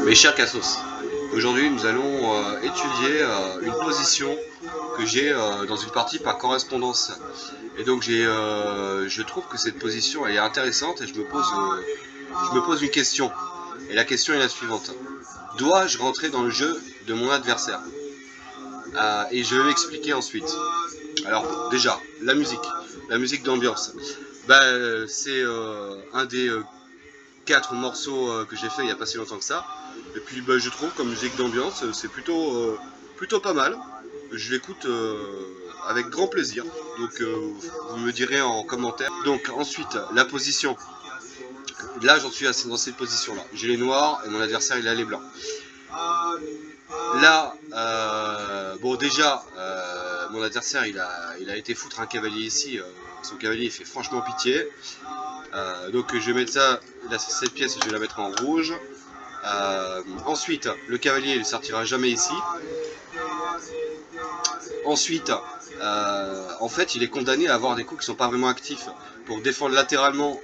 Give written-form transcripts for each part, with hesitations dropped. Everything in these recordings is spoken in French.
Mes chers Cassos, aujourd'hui nous allons étudier une position que j'ai dans une partie par correspondance. Et donc je trouve que cette position elle est intéressante et je me pose une question. Et la question est la suivante. Dois-je rentrer dans le jeu de mon adversaire? Et je vais m'expliquer ensuite. Alors déjà, la musique d'ambiance. C'est un des 4 morceaux que j'ai fait il n'y a pas si longtemps que ça. Et puis je trouve comme musique d'ambiance, c'est plutôt pas mal. Je l'écoute avec grand plaisir. Donc vous me direz en commentaire. Donc ensuite, la position. Là j'en suis assez dans cette position là. J'ai les noirs et mon adversaire il a les blancs. Là, bon déjà, mon adversaire il a été foutre un cavalier ici. Son cavalier il fait franchement pitié. Donc je vais mettre ça, cette pièce je vais la mettre en rouge. Ensuite, le cavalier il ne sortira jamais ici. Ensuite, en fait, il est condamné à avoir des coups qui ne sont pas vraiment actifs pour défendre latéralement,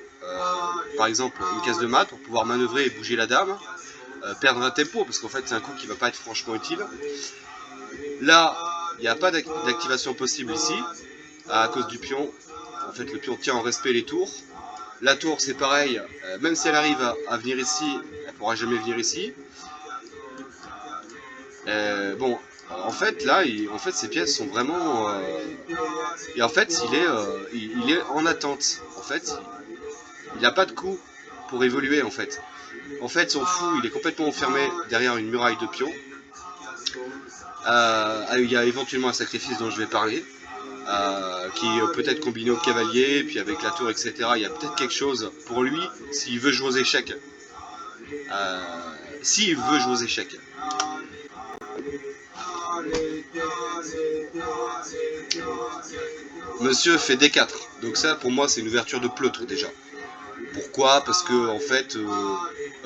par exemple, une case de mat, pour pouvoir manœuvrer et bouger la dame, perdre un tempo, parce qu'en fait, c'est un coup qui ne va pas être franchement utile. Là, il n'y a pas d'activation possible ici, à cause du pion. En fait, le pion tient en respect les tours. La tour, c'est pareil, même si elle arrive à venir ici, elle ne pourra jamais venir ici. Bon, en fait, là, ces pièces sont vraiment... et en fait, il est en attente. En fait, il n'a pas de coup pour évoluer, en fait. En fait, son fou, il est complètement enfermé derrière une muraille de pions. Il y a éventuellement un sacrifice dont je vais parler. Qui est peut-être combiné au cavalier, puis avec la tour, etc. Il y a peut-être quelque chose pour lui, s'il veut jouer aux échecs. S'il veut jouer aux échecs. Monsieur fait D4, donc ça pour moi c'est une ouverture de pleutre déjà. Pourquoi? Parce que en fait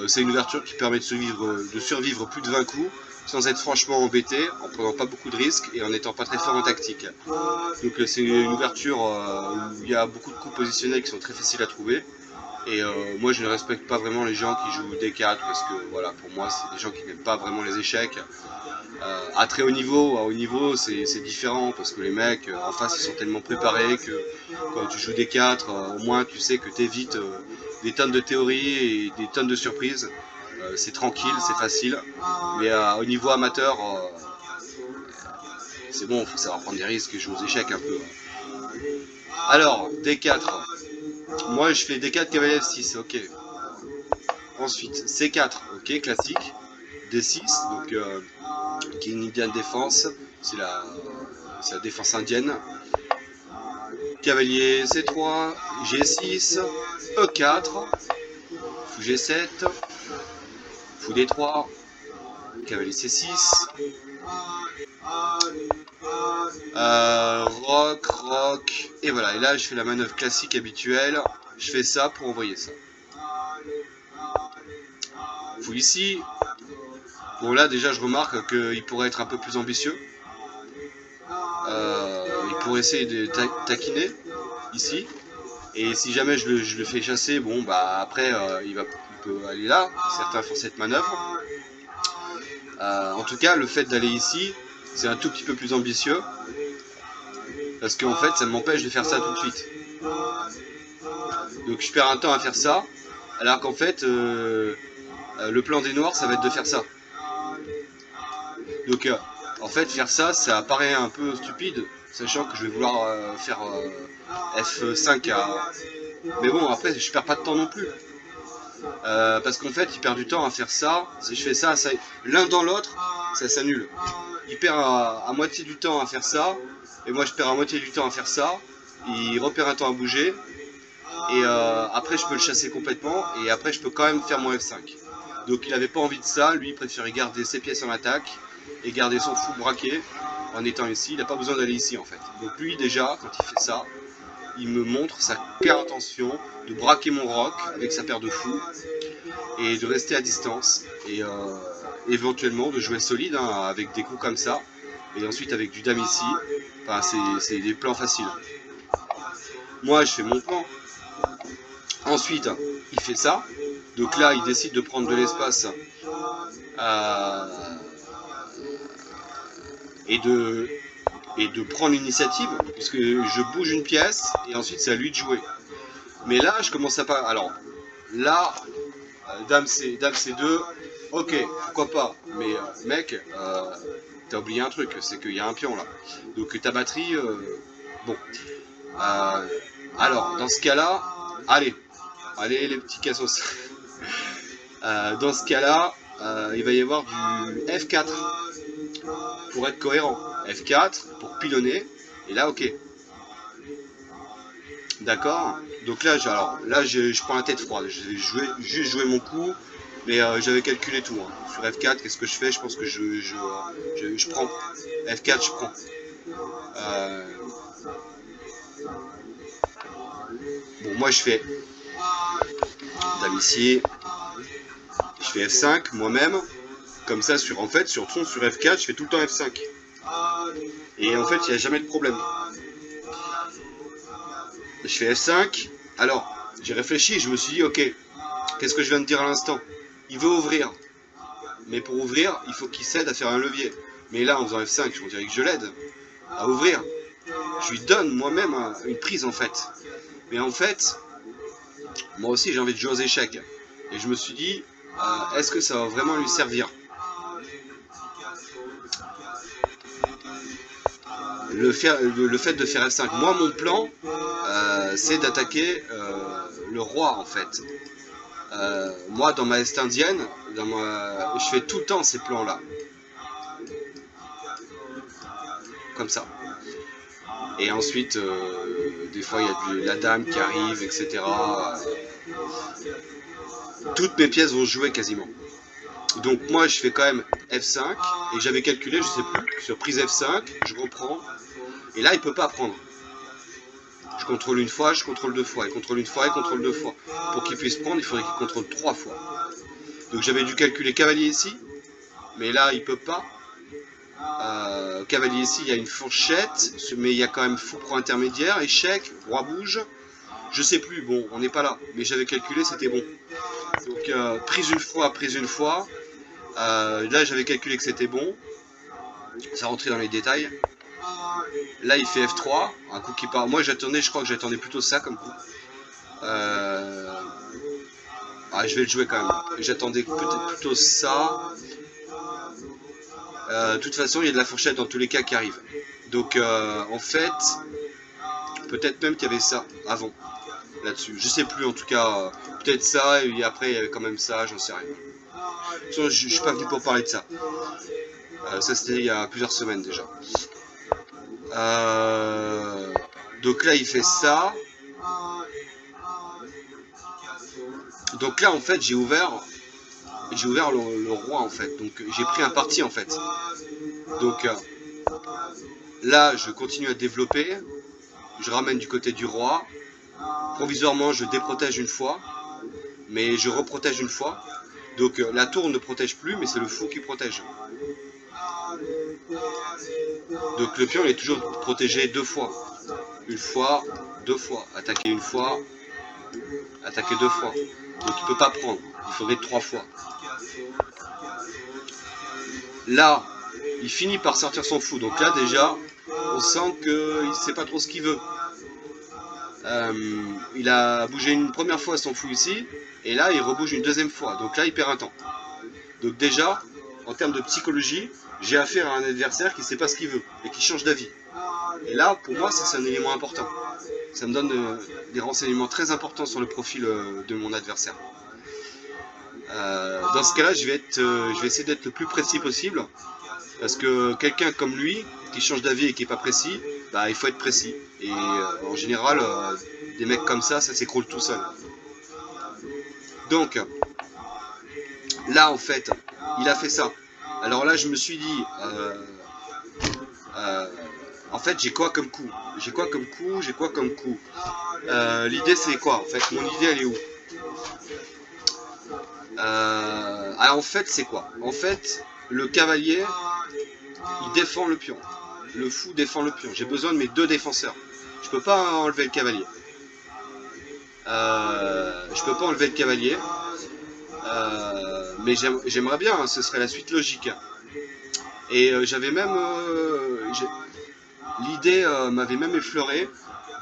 c'est une ouverture qui permet de survivre plus de 20 coups sans être franchement embêté, en prenant pas beaucoup de risques et en n'étant pas très fort en tactique. Donc c'est une ouverture où il y a beaucoup de coups positionnels qui sont très faciles à trouver. Et moi je ne respecte pas vraiment les gens qui jouent D4 parce que voilà, pour moi c'est des gens qui n'aiment pas vraiment les échecs. À très haut niveau c'est différent parce que les mecs en face ils sont tellement préparés que quand tu joues des 4, au moins tu sais que tu évites des tonnes de théories et des tonnes de surprises. C'est tranquille, c'est facile. Mais au niveau amateur, c'est bon, il faut savoir prendre des risques et jouer aux échecs un peu. Alors, D4. Moi je fais D4 cavalier F6, ok. Ensuite, C4, ok, classique. D6, donc qui est une Indian défense, c'est la défense indienne. Cavalier C3, G6, E4, fou G7, fou D3, cavalier C6, roc, et voilà, et là je fais la manœuvre classique habituelle, je fais ça pour envoyer ça. Fou ici, bon là déjà je remarque qu'il pourrait être un peu plus ambitieux. Il pourrait essayer de taquiner ici. Et si jamais je le fais chasser, bon bah après il peut aller là. Certains font cette manœuvre. En tout cas, le fait d'aller ici, c'est un tout petit peu plus ambitieux. Parce qu'en fait, ça m'empêche de faire ça tout de suite. Donc je perds un temps à faire ça. Alors qu'en fait, le plan des noirs, ça va être de faire ça. Donc en fait, faire ça, ça paraît un peu stupide, sachant que je vais vouloir faire F5 à... Mais bon, après, je perds pas de temps non plus. Parce qu'en fait, il perd du temps à faire ça. Si je fais ça, l'un dans l'autre, ça s'annule. Il perd à moitié du temps à faire ça, et moi je perds à moitié du temps à faire ça. Il repère un temps à bouger, et après je peux le chasser complètement, et après je peux quand même faire mon F5. Donc il n'avait pas envie de ça, lui il préférait garder ses pièces en attaque, et garder son fou braqué en étant ici. Il n'a pas besoin d'aller ici en fait. Donc lui déjà, quand il fait ça, il me montre sa claire intention de braquer mon roc avec sa paire de fous, et de rester à distance, et éventuellement de jouer solide hein, avec des coups comme ça, et ensuite avec du dame ici. Enfin, c'est des plans faciles. Moi je fais mon plan. Ensuite il fait ça, donc là il décide de prendre de l'espace euh, et de prendre l'initiative, puisque je bouge une pièce et ensuite c'est à lui de jouer. Mais là, je commence à pas. Alors là, dame C2, ok, pourquoi pas. Mais mec, t'as oublié un truc, c'est qu'il y a un pion là. Donc ta batterie, bon. Euh, alors, dans ce cas-là, allez les petits cassos. Dans ce cas-là, il va y avoir du F4 pour être cohérent. F4 pour pilonner. Et là, ok. D'accord. Donc là, je prends la tête froide. Je vais juste jouer mon coup. Mais j'avais calculé tout. Hein. Sur F4, qu'est-ce que je fais? Je pense que je prends. F4, je prends. Bon, moi, je fais dame ici. Je fais F5 moi-même. Comme ça, en fait, sur F4, je fais tout le temps F5. Et en fait, il n'y a jamais de problème. Je fais F5. Alors, j'ai réfléchi, je me suis dit, ok, qu'est-ce que je viens de dire à l'instant? Il veut ouvrir. Mais pour ouvrir, il faut qu'il cède à faire un levier. Mais là, en faisant F5, on dirait que je l'aide à ouvrir. Je lui donne moi-même une prise, en fait. Mais en fait, moi aussi, j'ai envie de jouer aux échecs. Et je me suis dit, est-ce que ça va vraiment lui servir? Le fait de faire F5. Moi, mon plan, c'est d'attaquer le roi, en fait. Moi, dans ma Est indienne, je fais tout le temps ces plans-là. Comme ça. Et ensuite, des fois, il y a la dame qui arrive, etc. Toutes mes pièces vont jouer quasiment. Donc moi, je fais quand même F5. Et j'avais calculé, je sais plus, sur prise F5, je reprends. Et là, il peut pas prendre. Je contrôle une fois, je contrôle deux fois. Il contrôle une fois, il contrôle deux fois. Pour qu'il puisse prendre, il faudrait qu'il contrôle trois fois. Donc j'avais dû calculer cavalier ici. Mais là, il peut pas. Cavalier ici, il y a une fourchette. Mais il y a quand même fou pro intermédiaire. Échec, roi bouge. Je sais plus, bon, on n'est pas là. Mais j'avais calculé, c'était bon. Donc prise une fois, prise une fois. Là, j'avais calculé que c'était bon. Ça rentrait dans les détails. Là, il fait F3, un coup qui part. Moi, je crois que j'attendais plutôt ça comme coup. Je vais le jouer quand même. J'attendais peut-être plutôt ça. De toute façon, il y a de la fourchette dans tous les cas qui arrive. Donc, en fait, peut-être même qu'il y avait ça avant, là-dessus. Je sais plus, en tout cas, peut-être ça, et après, il y avait quand même ça, j'en sais rien. De toute façon, je suis pas venu pour parler de ça. Ça, c'était il y a plusieurs semaines déjà. Donc là, il fait ça. Donc là, en fait, j'ai ouvert le roi, en fait. Donc j'ai pris un parti, en fait. Donc là, je continue à développer. Je ramène du côté du roi. Provisoirement, je déprotège une fois. Mais je reprotège une fois. Donc la tour ne protège plus, mais c'est le fou qui protège. Donc le pion il est toujours protégé deux fois. Une fois, deux fois. Attaquer une fois, attaquer deux fois. Donc il ne peut pas prendre. Il faudrait trois fois. Là, il finit par sortir son fou. Donc là déjà, on sent qu'il ne sait pas trop ce qu'il veut. Il a bougé une première fois son fou ici. Et là, il rebouge une deuxième fois. Donc là, il perd un temps. Donc déjà, en termes de psychologie, j'ai affaire à un adversaire qui ne sait pas ce qu'il veut et qui change d'avis. Et là, pour moi, c'est un élément important. Ça me donne des renseignements très importants sur le profil de mon adversaire. Dans ce cas-là, je vais essayer d'être le plus précis possible. Parce que quelqu'un comme lui, qui change d'avis et qui n'est pas précis, bah, il faut être précis. Et en général, des mecs comme ça s'écroule tout seul. Donc, là, en fait, il a fait ça. Alors là, je me suis dit, en fait, j'ai quoi comme coup? L'idée, c'est quoi? En fait, mon idée, elle est où? En fait, c'est quoi? En fait, le cavalier, il défend le pion. Le fou défend le pion. J'ai besoin de mes deux défenseurs. Je peux pas enlever le cavalier. Mais j'aimerais bien, hein, ce serait la suite logique. Et j'avais même... l'idée m'avait même effleuré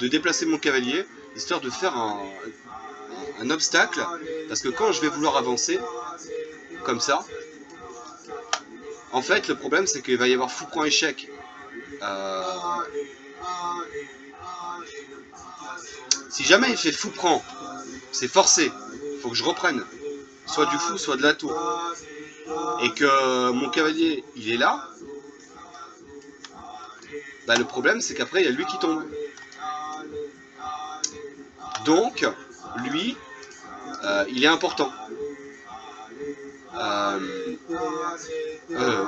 de déplacer mon cavalier, histoire de faire un obstacle, parce que quand je vais vouloir avancer, comme ça, en fait, le problème, c'est qu'il va y avoir fou prend échec. Si jamais il fait fou prend, c'est forcé, il faut que je reprenne, soit du fou, soit de la tour. Et que mon cavalier, il est là, bah, le problème, c'est qu'après, il y a lui qui tombe. Donc, lui, il est important.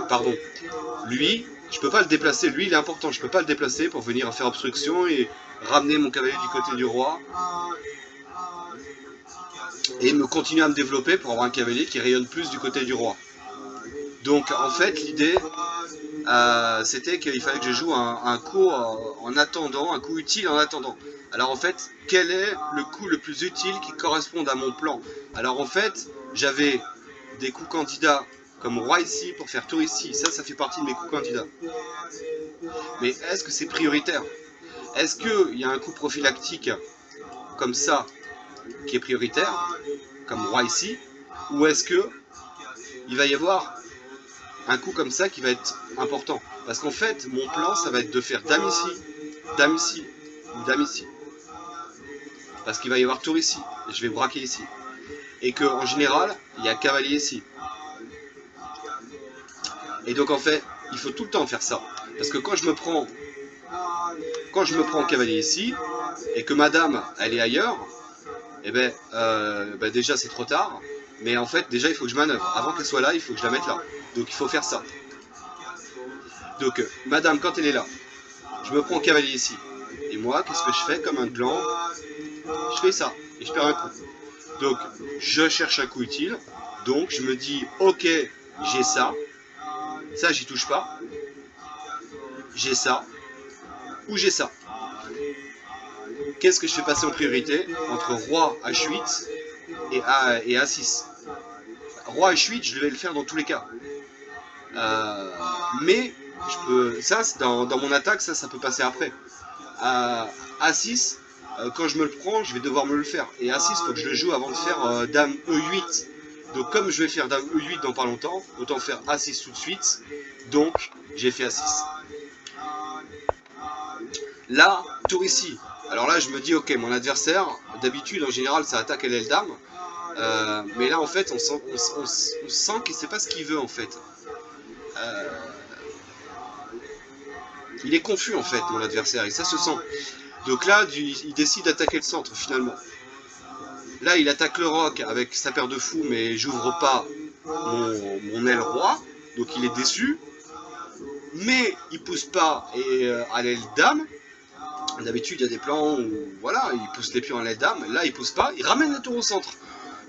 Pardon. Lui, je peux pas le déplacer. Lui, il est important. Je peux pas le déplacer pour venir faire obstruction et ramener mon cavalier du côté du roi. Et me continuer à me développer pour avoir un cavalier qui rayonne plus du côté du roi. Donc, en fait, l'idée, c'était qu'il fallait que je joue un coup en attendant, un coup utile en attendant. Alors en fait, quel est le coup le plus utile qui corresponde à mon plan? Alors en fait, j'avais des coups candidats comme roi ici pour faire tour ici. Ça fait partie de mes coups candidats. Mais est-ce que c'est prioritaire? Est-ce qu'il y a un coup prophylactique comme ça qui est prioritaire, comme roi ici? Ou est-ce que il va y avoir un coup comme ça qui va être important? Parce qu'en fait, mon plan, ça va être de faire dame ici, ou dame ici. Parce qu'il va y avoir tour ici, et je vais braquer ici. Et qu'en général, il y a cavalier ici. Et donc en fait, il faut tout le temps faire ça. Parce que quand je me prends cavalier ici, et que ma dame, elle est ailleurs, et déjà c'est trop tard. Mais en fait, déjà il faut que je manœuvre. Avant qu'elle soit là, il faut que je la mette là. Donc il faut faire ça. Donc madame, quand elle est là, je me prends cavalier ici. Et moi, qu'est-ce que je fais comme un gland? Je fais ça, et je perds un coup. Donc, je cherche un coup utile. Donc, je me dis, ok, j'ai ça. Ça, j'y touche pas. J'ai ça. Ou j'ai ça. Qu'est-ce que je fais passer en priorité entre roi H8 et A6? Roi H8, je vais le faire dans tous les cas. Mais, ça, dans mon attaque, ça peut passer après. A6, quand je me le prends, je vais devoir me le faire. Et A6, il faut que je le joue avant de faire dame E8. Donc comme je vais faire dame E8 dans pas longtemps, autant faire A6 tout de suite. Donc j'ai fait A6. Là, tour ici. Alors là, je me dis, ok, mon adversaire, d'habitude, en général, ça attaque à l'aile dame. Mais là, en fait, on sent qu'il ne sait pas ce qu'il veut, en fait. Il est confus, en fait, mon adversaire, et ça se sent. Donc là, il décide d'attaquer le centre, finalement. Là, il attaque le roc avec sa paire de fous, mais j'ouvre pas mon aile roi. Donc il est déçu. Mais il pousse pas à l'aile dame. D'habitude, il y a des plans où voilà, il pousse les pions à l'aile dame. Là, il pousse pas. Il ramène la tour au centre.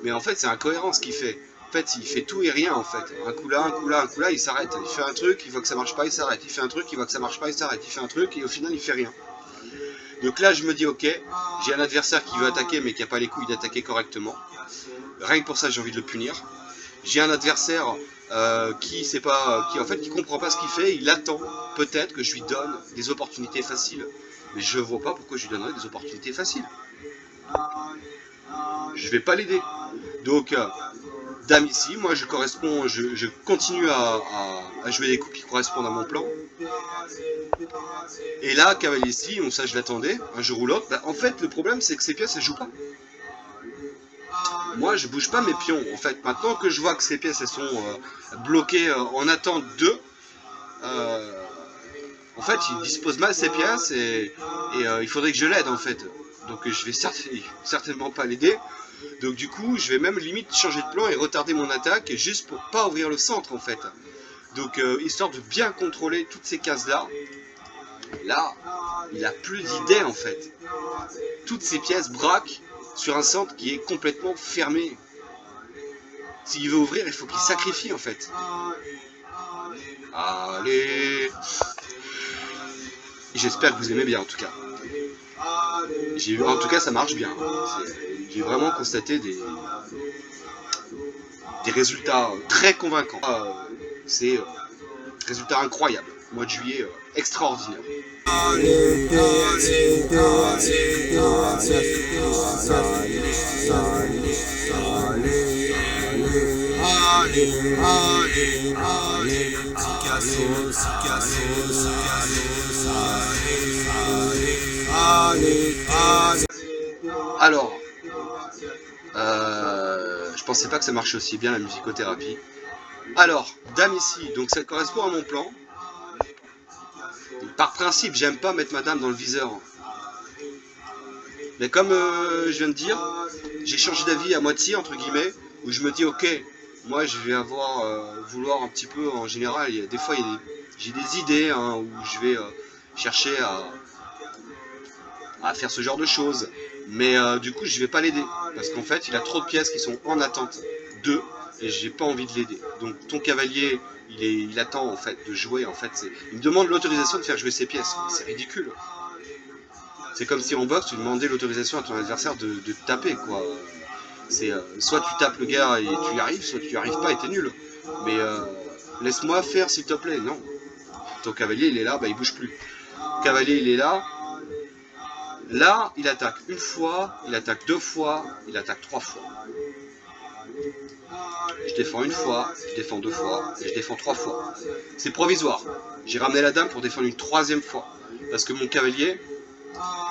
Mais en fait, c'est incohérent ce qu'il fait. En fait, il fait tout et rien, en fait. Un coup là, un coup là, un coup là, il s'arrête. Il fait un truc, il voit que ça marche pas, il s'arrête. Il fait un truc, il voit que ça marche pas, il s'arrête. Il fait un truc, et au final, il fait rien. Donc là, je me dis, ok, j'ai un adversaire qui veut attaquer, mais qui n'a pas les couilles d'attaquer correctement. Rien que pour ça, j'ai envie de le punir. J'ai un adversaire qui comprend pas ce qu'il fait. Il attend peut-être que je lui donne des opportunités faciles. Mais je vois pas pourquoi je lui donnerais des opportunités faciles. Je vais pas l'aider. Donc, dame ici, moi je continue à jouer des coups qui correspondent à mon plan. Et là, cavalier ici, ça je l'attendais, un jour ou l'autre. En fait, le problème c'est que ces pièces elles jouent pas. Moi je bouge pas mes pions. En fait, maintenant que je vois que ces pièces elles sont bloquées en attente d'eux, en fait il dispose mal ces pièces et il faudrait que je l'aide en fait. Donc je vais certainement pas l'aider. Donc du coup, je vais même limite changer de plan et retarder mon attaque juste pour pas ouvrir le centre en fait. Donc histoire de bien contrôler toutes ces cases là. Là, il a plus d'idées en fait. Toutes ces pièces braquent sur un centre qui est complètement fermé. S'il veut ouvrir, il faut qu'il sacrifie en fait. Allez. J'espère que vous aimez bien en tout cas. En tout cas, ça marche bien. J'ai vraiment constaté des des résultats très convaincants. C'est résultat incroyable. Mois de juillet extraordinaire. Alors, je pensais pas que ça marchait aussi bien la musicothérapie. Alors, dame ici, donc ça correspond à mon plan. Par principe, j'aime pas mettre ma dame dans le viseur. Mais comme je viens de dire, j'ai changé d'avis à moitié, entre guillemets, où je me dis, ok, moi je vais vouloir un petit peu, en général, des fois j'ai des idées hein, où je vais chercher à faire ce genre de choses. Mais du coup, je vais pas l'aider, parce qu'en fait, il a trop de pièces qui sont en attente d'eux, et j'ai pas envie de l'aider. Donc ton cavalier, il attend en fait de jouer, en fait, il me demande l'autorisation de faire jouer ses pièces. C'est ridicule. C'est comme si en boxe, tu demandais l'autorisation à ton adversaire de te taper, quoi. C'est soit tu tapes le gars et tu y arrives, soit tu y arrives pas et t'es nul. Mais laisse-moi faire, s'il te plaît. Non. Ton cavalier, il est là, bah il bouge plus. Le cavalier, il est là. Là, il attaque une fois, il attaque deux fois, il attaque trois fois. Je défends une fois, je défends deux fois, et je défends trois fois. C'est provisoire. J'ai ramené la dame pour défendre une troisième fois. Parce que mon cavalier,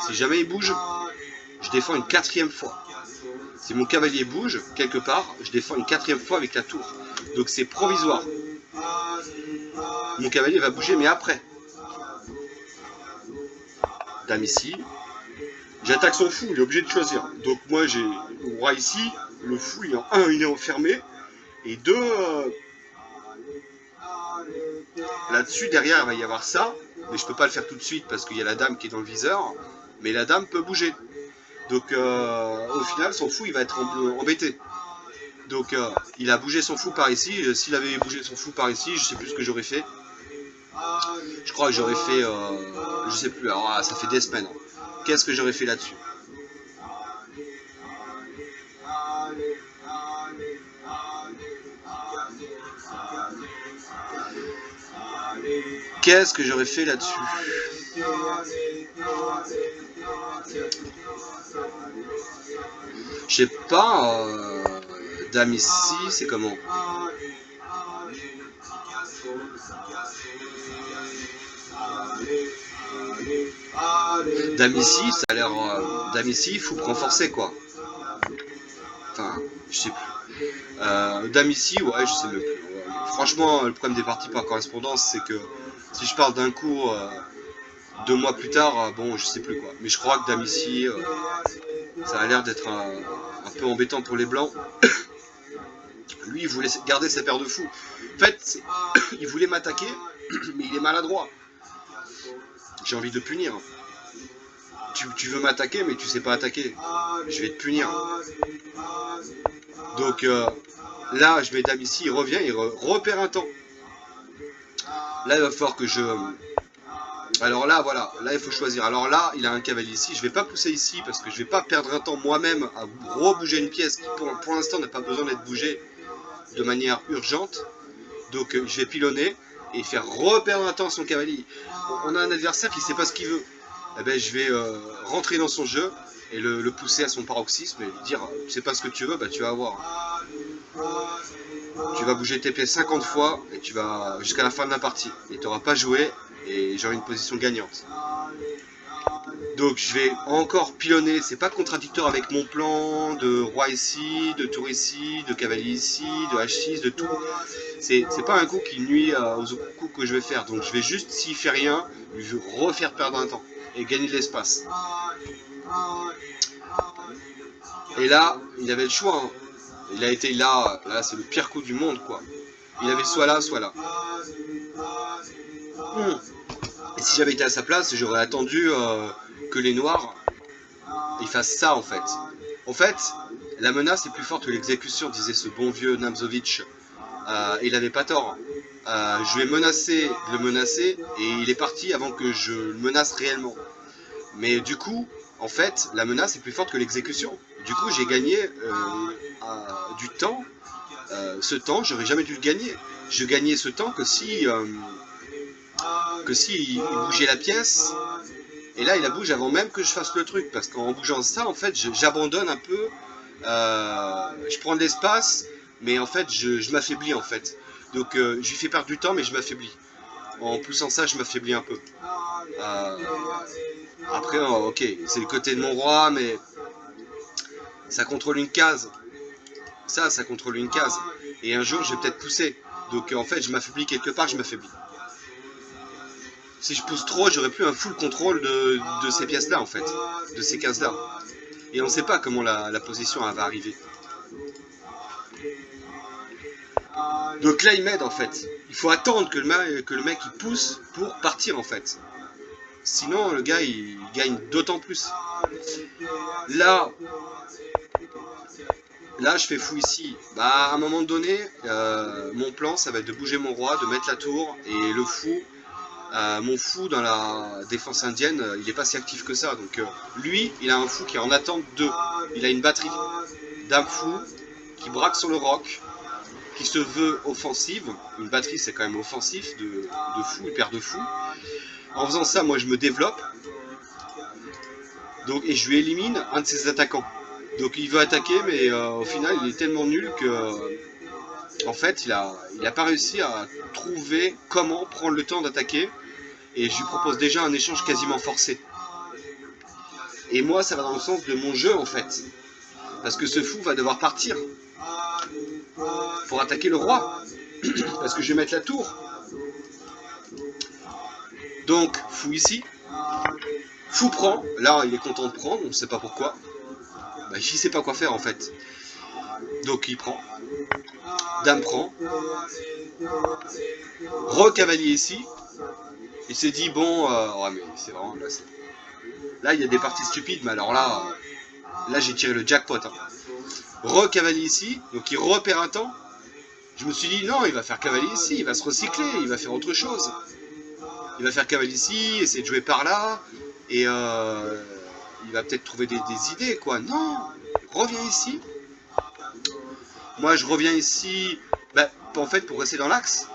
si jamais il bouge, je défends une quatrième fois. Si mon cavalier bouge, quelque part, je défends une quatrième fois avec la tour. Donc c'est provisoire. Mon cavalier va bouger, mais après. Dame ici. J'attaque son fou, il est obligé de choisir. Donc moi j'ai le roi ici, le fou, il est enfermé. Et deux, là-dessus, derrière, il va y avoir ça. Mais je peux pas le faire tout de suite parce qu'il y a la dame qui est dans le viseur. Mais la dame peut bouger. Donc au final, son fou, il va être embêté. Donc il a bougé son fou par ici. S'il avait bougé son fou par ici, je sais plus ce que j'aurais fait. Je crois que j'aurais fait, je sais plus, alors ça fait des semaines. Qu'est-ce que j'aurais fait là-dessus? Qu'est-ce que j'aurais fait là-dessus? Je sais pas, dame ici, c'est comment? Dame ici, ça a l'air... dame ici, il faut renforcer quoi. Enfin, je sais plus. Dame ici, ouais, je sais même plus. Franchement, le problème des parties par correspondance, c'est que si je parle d'un coup 2 mois plus tard, bon, je sais plus quoi. Mais je crois que dame ici, ça a l'air d'être un peu embêtant pour les blancs. Lui, il voulait garder sa paire de fous. En fait, il voulait m'attaquer, mais il est maladroit. J'ai envie de le punir. Tu veux m'attaquer, mais tu sais pas attaquer. Je vais te punir. Donc là, je mets dame ici, il revient, il repère un temps. Là, il va falloir que je... Alors là, voilà, là, il faut choisir. Alors là, il a un cavalier ici. Je vais pas pousser ici parce que je vais pas perdre un temps moi-même à rebouger une pièce qui, pour l'instant, n'a pas besoin d'être bougée de manière urgente. Donc je vais pilonner et faire reperdre un temps à son cavalier. On a un adversaire qui sait pas ce qu'il veut. Eh ben, je vais rentrer dans son jeu et le pousser à son paroxysme et lui dire tu sais pas ce que tu veux, bah tu vas avoir. Tu vas bouger tes pieds 50 fois et tu vas jusqu'à la fin de la partie. Et tu n'auras pas joué et j'aurai une position gagnante. Donc je vais encore pilonner, c'est pas contradictoire avec mon plan de roi ici, de tour ici, de cavalier ici, de h6, de tout. C'est pas un coup qui nuit aux autres coups que je vais faire. Donc je vais juste, s'il fait rien, lui refaire perdre un temps et gagner de l'espace. Et là, il avait le choix. Hein. Il a été là, c'est le pire coup du monde quoi. Il avait soit là, soit là. Et si j'avais été à sa place, j'aurais attendu que les noirs ils fassent ça en fait. En fait, la menace est plus forte que l'exécution, disait ce bon vieux Namzovic. Il avait pas tort. Je vais menacer de le menacer et il est parti avant que je le menace réellement. Mais du coup, en fait, la menace est plus forte que l'exécution. Du coup, j'ai gagné du temps ce temps, j'aurais jamais dû le gagner. Je gagnais ce temps que si il bougeait la pièce. Et là, il la bouge avant même que je fasse le truc. Parce qu'en bougeant ça, en fait, j'abandonne un peu. Je prends de l'espace, mais en fait, je m'affaiblis, en fait. Donc, je lui fais perdre du temps, mais je m'affaiblis. En poussant ça, je m'affaiblis un peu. Après, ok, c'est le côté de mon roi, mais ça contrôle une case. Ça contrôle une case. Et un jour, je vais peut-être pousser. Donc, en fait, je m'affaiblis quelque part, je m'affaiblis. Si je pousse trop, j'aurais plus un full contrôle de ces pièces-là, en fait. De ces cases-là. Et on ne sait pas comment la position va arriver. Donc là, il m'aide, en fait. Il faut attendre que le mec il pousse pour partir, en fait. Sinon, le gars, il gagne d'autant plus. Là, je fais fou ici. Bah, à un moment donné, mon plan, ça va être de bouger mon roi, de mettre la tour, et le fou, mon fou dans la défense indienne, il n'est pas si actif que ça. Donc lui, il a un fou qui est en attente de. Il a une batterie d'âme fou qui braque sur le roc, qui se veut offensive. Une batterie, c'est quand même offensif de fou, une paire de fous. En faisant ça, moi, je me développe. Donc, et je lui élimine un de ses attaquants. Donc il veut attaquer, mais au final, il est tellement nul que... En fait, il a pas réussi à trouver comment prendre le temps d'attaquer. Et je lui propose déjà un échange quasiment forcé. Et moi, ça va dans le sens de mon jeu, en fait. Parce que ce fou va devoir partir pour attaquer le roi. Parce que je vais mettre la tour. Donc, fou ici. Fou prend. Là, il est content de prendre, on ne sait pas pourquoi. Bah, il ne sait pas quoi faire, en fait. Donc, il prend. Dame prend. Re-cavalier ici. Il s'est dit, bon, ouais, mais c'est vraiment... Là, il y a des parties stupides, mais alors là j'ai tiré le jackpot. Hein. Re-cavalier ici, donc il repère un temps. Je me suis dit, non, il va faire cavalier ici, il va se recycler, il va faire autre chose. Il va faire cavalier ici, essayer de jouer par là, et il va peut-être trouver des idées, quoi. Non, reviens ici. Moi, je reviens ici, bah, en fait, pour rester dans l'axe.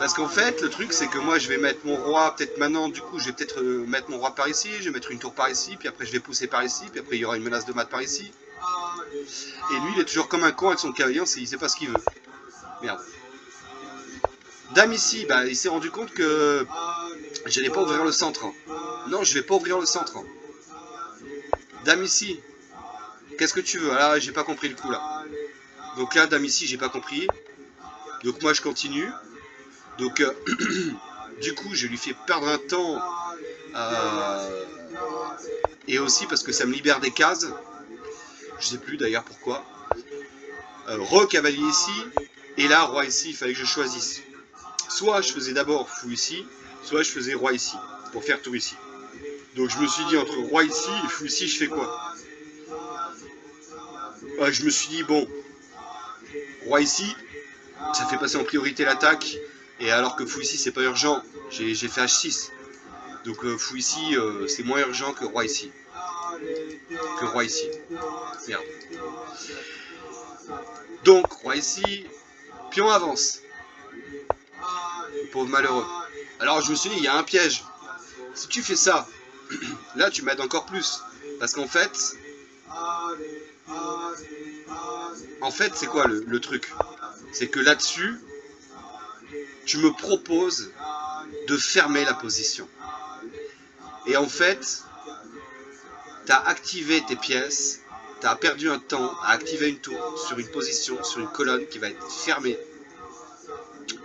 Parce qu'en fait, le truc, c'est que moi, je vais mettre mon roi, peut-être maintenant, du coup, je vais peut-être mettre mon roi par ici, je vais mettre une tour par ici, puis après, je vais pousser par ici, puis après, il y aura une menace de mat par ici. Et lui, il est toujours comme un con avec son cavalier, il sait pas ce qu'il veut. Merde. Dame ici, bah, il s'est rendu compte que j'allais pas ouvrir le centre. Non, je vais pas ouvrir le centre. Dame ici, qu'est-ce que tu veux? Ah là, j'ai pas compris le coup, là. Donc là, dame ici, j'ai pas compris. Donc moi, je continue. Donc, du coup, je lui fais perdre un temps. Et aussi parce que ça me libère des cases. Je sais plus d'ailleurs pourquoi. Re-cavalier ici. Et là, roi ici, il fallait que je choisisse. Soit je faisais d'abord fou ici, soit je faisais roi ici. Pour faire tour ici. Donc je me suis dit, entre roi ici et fou ici, je fais quoi? Je me suis dit, bon, roi ici, ça fait passer en priorité l'attaque. Et alors que fou ici, c'est pas urgent, j'ai fait H6. Donc fou ici, c'est moins urgent que roi ici. Que roi ici. Merde. Donc, roi ici, pion avance. Le pauvre malheureux. Alors je me suis dit, il y a un piège. Si tu fais ça, là tu m'aides encore plus. Parce qu'en fait, c'est quoi le truc? C'est que là-dessus, tu me proposes de fermer la position. Et en fait, tu as activé tes pièces, tu as perdu un temps à activer une tour sur une position, sur une colonne qui va être fermée,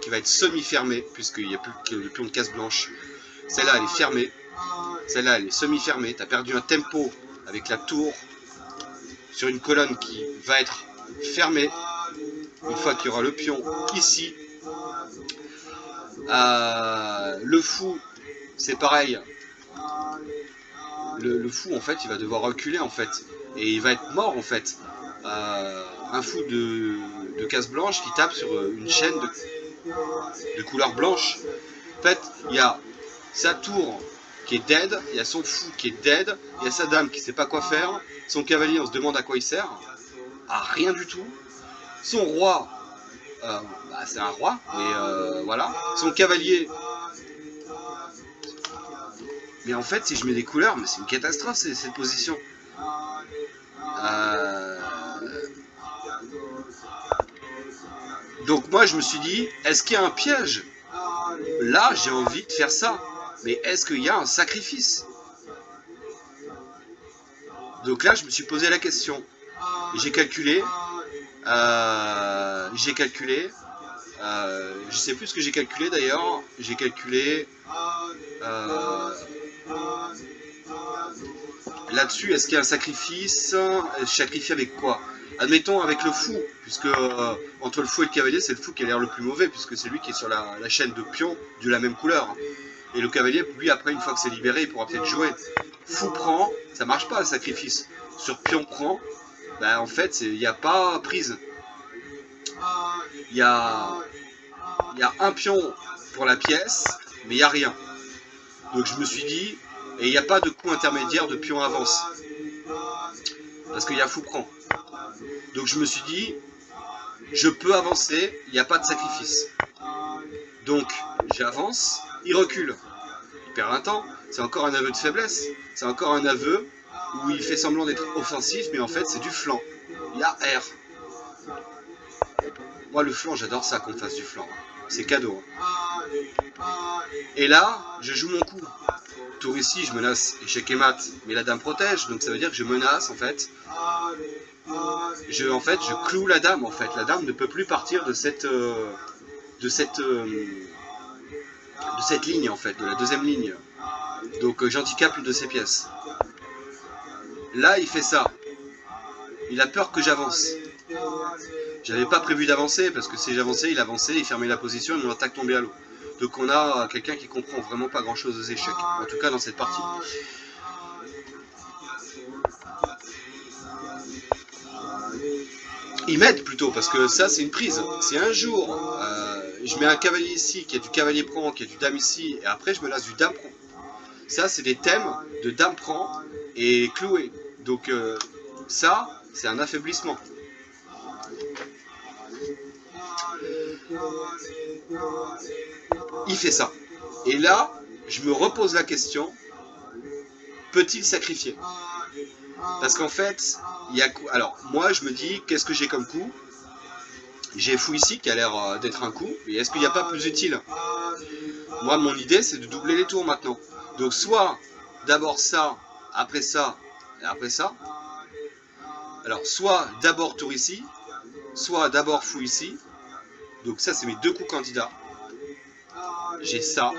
qui va être semi-fermée, puisqu'il n'y a plus que le pion de case blanche. Celle-là, elle est fermée. Celle-là, elle est semi-fermée. Tu as perdu un tempo avec la tour sur une colonne qui va être fermée. Une fois qu'il y aura le pion ici. Le fou, c'est pareil. Le fou, en fait, il va devoir reculer, en fait. Et il va être mort, en fait. Un fou de case blanche qui tape sur une chaîne de couleur blanche. En fait, il y a sa tour qui est dead, il y a son fou qui est dead, il y a sa dame qui sait pas quoi faire, son cavalier, on se demande à quoi il sert. À rien du tout. Son roi, bah, c'est un roi, mais voilà. Son cavalier. Mais en fait, si je mets des couleurs, mais c'est une catastrophe cette position. Donc moi, je me suis dit, est-ce qu'il y a un piège? Là, j'ai envie de faire ça. Mais est-ce qu'il y a un sacrifice? Donc là, je me suis posé la question. J'ai calculé. Je sais plus ce que j'ai calculé d'ailleurs. J'ai calculé. Là-dessus, est-ce qu'il y a un sacrifice? Sacrifié avec quoi? Admettons avec le fou, puisque entre le fou et le cavalier, c'est le fou qui a l'air le plus mauvais, puisque c'est lui qui est sur la chaîne de pions de la même couleur. Et le cavalier, lui, après, une fois que c'est libéré, il pourra peut-être jouer. Fou prend, ça marche pas le sacrifice. Sur pion prend, ben, en fait, il n'y a pas prise. Il y a un pion pour la pièce, mais il n'y a rien. Donc je me suis dit, et il n'y a pas de coup intermédiaire de pion avance. Parce qu'il y a fou prend. Donc je me suis dit, je peux avancer, il n'y a pas de sacrifice. Donc j'avance, il recule. Il perd un temps, c'est encore un aveu de faiblesse. C'est encore un aveu où il fait semblant d'être offensif, mais en fait c'est du flanc. Il y a R. Moi le flanc, j'adore ça qu'on fasse du flanc. C'est cadeau. Et là, je joue mon coup. Tour ici, je menace échec et mat, mais la dame protège, donc ça veut dire que je menace en fait. Je cloue la dame en fait. La dame ne peut plus partir de cette ligne en fait, de la deuxième ligne. Donc j'handicape une de ses pièces. Là, il fait ça. Il a peur que j'avance. J'avais pas prévu d'avancer parce que si j'avançais, il avançait, il fermait la position et mon attaque tombait à l'eau. Donc on a quelqu'un qui comprend vraiment pas grand chose aux échecs, en tout cas dans cette partie. Il m'aide plutôt parce que ça c'est une prise. Si un jour je mets un cavalier ici, qui a du cavalier prend, qui a du dame ici, et après je me lasse du dame prend. Ça c'est des thèmes de dame prend et cloué. Donc ça c'est un affaiblissement. Il fait ça. Et là, je me repose la question, peut-il sacrifier? Parce qu'en fait, il y a... Alors, moi, je me dis, qu'est-ce que j'ai comme coup? J'ai fou ici, qui a l'air d'être un coup, et est-ce qu'il n'y a pas plus utile? Moi, mon idée, c'est de doubler les tours maintenant. Donc, soit d'abord ça, et après ça. Alors, soit d'abord tour ici, soit d'abord fou ici. Donc ça, c'est mes deux coups candidats. J'ai ça,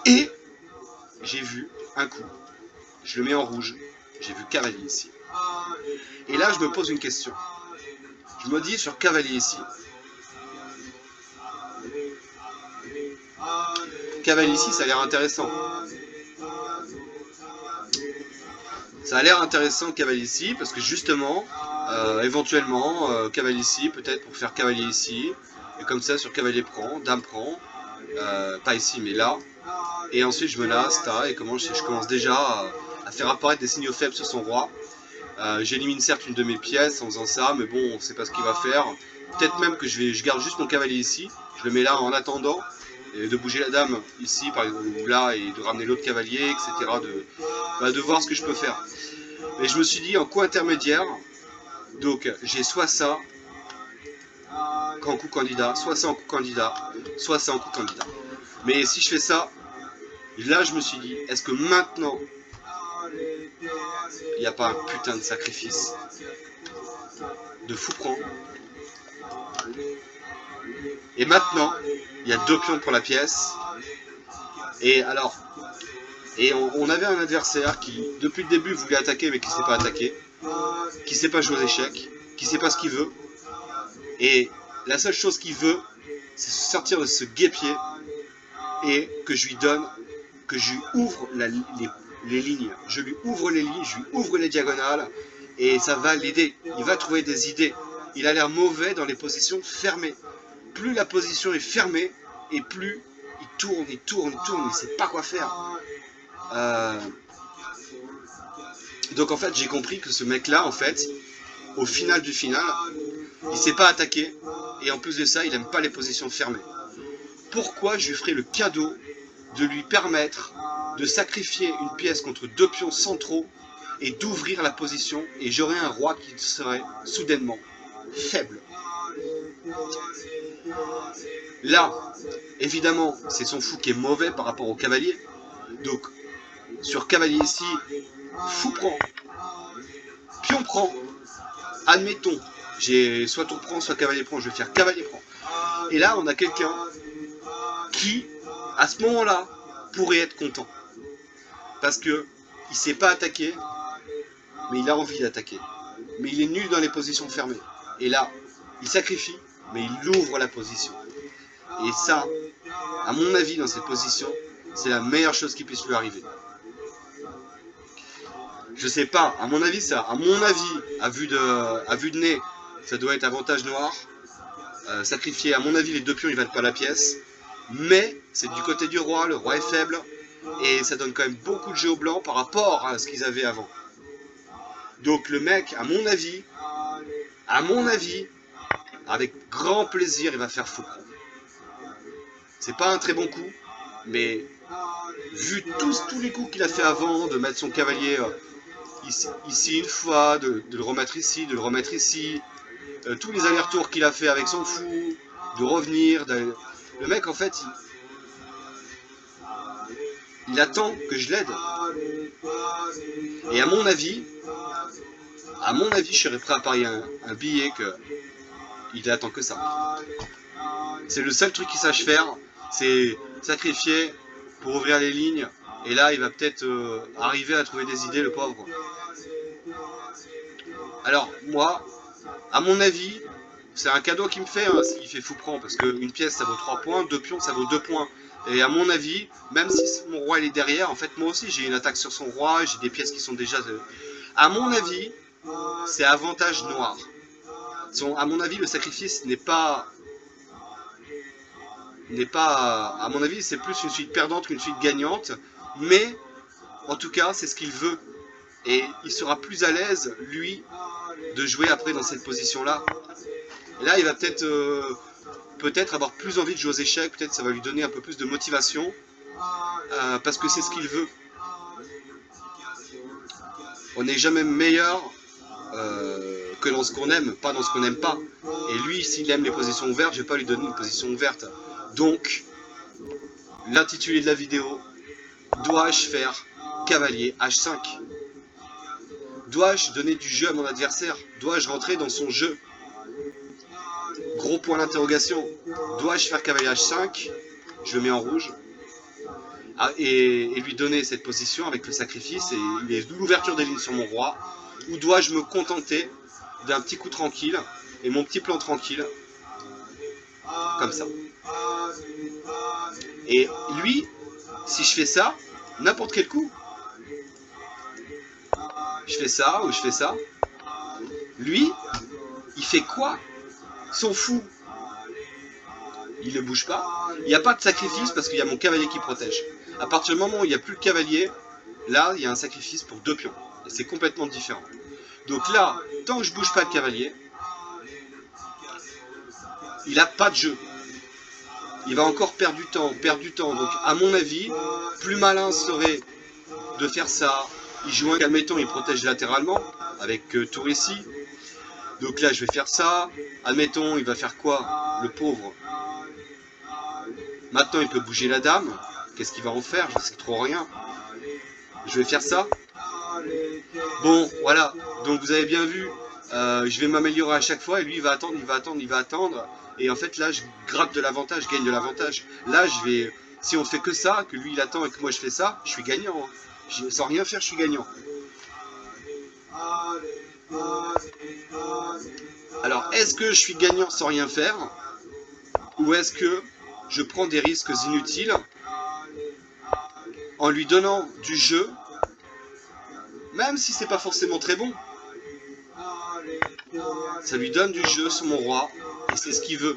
et j'ai vu un coup. Je le mets en rouge, j'ai vu cavalier ici. Et là, je me pose une question. Je me dis sur cavalier ici. Cavalier ici, ça a l'air intéressant. Ça a l'air intéressant cavalier ici, parce que justement, éventuellement, cavalier ici, peut-être pour faire cavalier ici. Et comme ça, sur cavalier prend, dame prend. Pas ici, mais là. Et ensuite, je me lasse, et je commence déjà à faire apparaître des signaux faibles sur son roi. J'élimine certes une de mes pièces en faisant ça, mais bon, on ne sait pas ce qu'il va faire. Peut-être même que je garde juste mon cavalier ici, je le mets là en attendant, et de bouger la dame ici, par exemple, ou là, et de ramener l'autre cavalier, etc. De voir ce que je peux faire. Mais je me suis dit, en coup intermédiaire, donc j'ai soit ça, en coup candidat, soit ça en coup candidat, soit ça en coup candidat. Mais si je fais ça, là je me suis dit, est-ce que maintenant, il n'y a pas un putain de sacrifice de fou prend? Et maintenant, il y a deux pions pour la pièce. Et alors, on avait un adversaire qui, depuis le début, voulait attaquer, mais qui ne s'est pas attaqué, qui ne sait pas jouer aux échecs, qui ne sait pas ce qu'il veut. Et la seule chose qu'il veut, c'est sortir de ce guêpier et que je lui donne, que je lui ouvre les lignes. Je lui ouvre les lignes, je lui ouvre les diagonales, et ça va l'aider. Il va trouver des idées. Il a l'air mauvais dans les positions fermées. Plus la position est fermée, et plus il tourne, il ne sait pas quoi faire. Donc en fait, j'ai compris que ce mec-là, en fait, au final du final, il sait pas attaquer, et en plus de ça, il aime pas les positions fermées. Pourquoi je lui ferais le cadeau de lui permettre de sacrifier une pièce contre 2 pions centraux et d'ouvrir la position, et j'aurais un roi qui serait soudainement faible. Là, évidemment, c'est son fou qui est mauvais par rapport au cavalier. Donc, sur cavalier ici, fou prend, pion prend, admettons, j'ai soit tour prend, soit cavalier prend, je vais faire cavalier prend. Et là, on a quelqu'un qui, à ce moment-là, pourrait être content. Parce que il sait pas attaquer, mais il a envie d'attaquer. Mais il est nul dans les positions fermées. Et là, il sacrifie, mais il ouvre la position. Et ça, à mon avis, dans cette position, c'est la meilleure chose qui puisse lui arriver. Je sais pas, à mon avis, ça, à mon avis, à vue de nez, ça doit être avantage noir. Sacrifier, à mon avis, les 2 pions, ils valent pas la pièce. Mais c'est du côté du roi, le roi est faible. Et ça donne quand même beaucoup de jeux au blanc par rapport à ce qu'ils avaient avant. Donc le mec, à mon avis, avec grand plaisir, il va faire fou. C'est pas un très bon coup, mais vu tous les coups qu'il a fait avant, de mettre son cavalier ici une fois, de le remettre ici, tous les allers-retours qu'il a fait avec son fou, de revenir, le mec en fait, il attend que je l'aide. Et à mon avis, je serais prêt à parier un billet qu'il attend que ça. C'est le seul truc qu'il sache faire, c'est sacrifier pour ouvrir les lignes. Et là, il va peut-être arriver à trouver des idées, le pauvre. Alors, moi, à mon avis, c'est un cadeau qu'il me fait, hein, s'il fait fou prend, parce qu'une pièce, ça vaut 3 points, 2 pions, ça vaut 2 points. Et à mon avis, même si mon roi il est derrière, en fait, moi aussi, j'ai une attaque sur son roi, j'ai des pièces qui sont déjà... À mon avis, c'est avantage noir. À mon avis, le sacrifice n'est pas... À mon avis, c'est plus une suite perdante qu'une suite gagnante. Mais, en tout cas, c'est ce qu'il veut. Et il sera plus à l'aise, lui, de jouer après dans cette position-là. Et là, il va peut-être avoir plus envie de jouer aux échecs. Peut-être ça va lui donner un peu plus de motivation. Parce que c'est ce qu'il veut. On n'est jamais meilleur que dans ce qu'on aime, pas dans ce qu'on n'aime pas. Et lui, s'il aime les positions ouvertes, je ne vais pas lui donner une position ouverte. Donc, l'intitulé de la vidéo, dois-je faire cavalier H5? Dois-je donner du jeu à mon adversaire? Dois-je rentrer dans son jeu? Gros point d'interrogation. Dois-je faire cavalier H5? Je le mets en rouge. Et lui donner cette position avec le sacrifice et l'ouverture des lignes sur mon roi? Ou dois-je me contenter d'un petit coup tranquille et mon petit plan tranquille? Comme ça. Et lui, si je fais ça, n'importe quel coup, je fais ça ou je fais ça, lui, il fait quoi? Son fou, il ne bouge pas. Il n'y a pas de sacrifice parce qu'il y a mon cavalier qui protège. À partir du moment où il n'y a plus le cavalier, là, il y a un sacrifice pour 2 pions. Et c'est complètement différent. Donc là, tant que je ne bouge pas le cavalier, il n'a pas de jeu. Il va encore perdre du temps. Donc à mon avis, plus malin serait de faire ça. Il joue un, admettons, il protège latéralement, avec tour ici. Donc là, je vais faire ça. Admettons, il va faire quoi, le pauvre? Maintenant, il peut bouger la dame. Qu'est-ce qu'il va en faire? Je sais trop rien. Je vais faire ça. Bon, voilà. Donc vous avez bien vu, je vais m'améliorer à chaque fois. Et lui, il va attendre. Et en fait, là, je gratte de l'avantage, je gagne de l'avantage. Là, si on fait que ça, que lui, il attend et que moi, je fais ça, je suis gagnant. Hein. Sans rien faire, je suis gagnant. Alors, est-ce que je suis gagnant sans rien faire? Ou est-ce que je prends des risques inutiles en lui donnant du jeu, même si c'est pas forcément très bon? Ça lui donne du jeu sur mon roi, et c'est ce qu'il veut.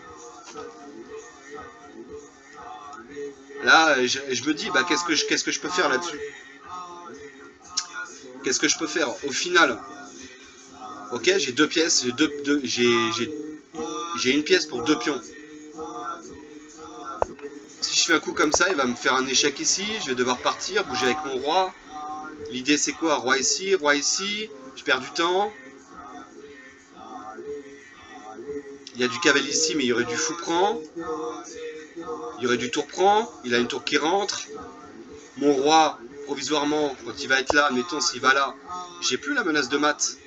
Là, je me dis, bah, qu'est-ce que je peux faire là-dessus? Qu'est-ce que je peux faire? Au final, ok, j'ai 2 pièces, j'ai j'ai une pièce pour 2 pions. Si je fais un coup comme ça, il va me faire un échec ici, je vais devoir partir, bouger avec mon roi. L'idée c'est quoi? Roi ici, je perds du temps. Il y a du cavalier ici, mais il y aurait du fou prend. Il y aurait du tour prend, il a une tour qui rentre. Mon roi, provisoirement, quand il va être là, mettons s'il va là, j'ai plus la menace de mat.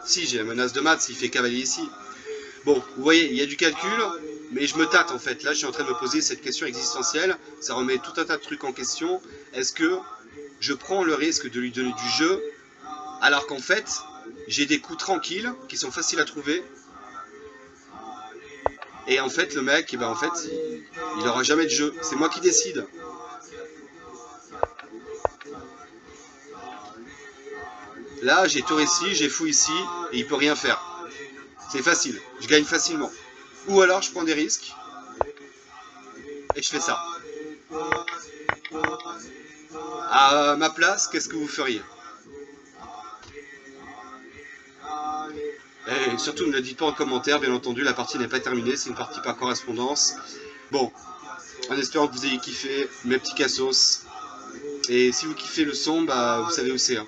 Si, j'ai la menace de mat s'il fait cavalier ici. Bon, vous voyez, il y a du calcul, mais je me tâte en fait. Là, je suis en train de me poser cette question existentielle. Ça remet tout un tas de trucs en question. Est-ce que je prends le risque de lui donner du jeu, alors qu'en fait, j'ai des coups tranquilles, qui sont faciles à trouver. Et en fait, le mec, en fait, il aura jamais de jeu. C'est moi qui décide. Là, j'ai tour ici, j'ai fou ici, et il peut rien faire. C'est facile, je gagne facilement. Ou alors, je prends des risques, et je fais ça. À ma place, qu'est-ce que vous feriez? Et surtout, ne le dites pas en commentaire, bien entendu, la partie n'est pas terminée, c'est une partie par correspondance. Bon, en espérant que vous ayez kiffé mes petits cassos. Et si vous kiffez le son, bah, vous savez où c'est. Hein.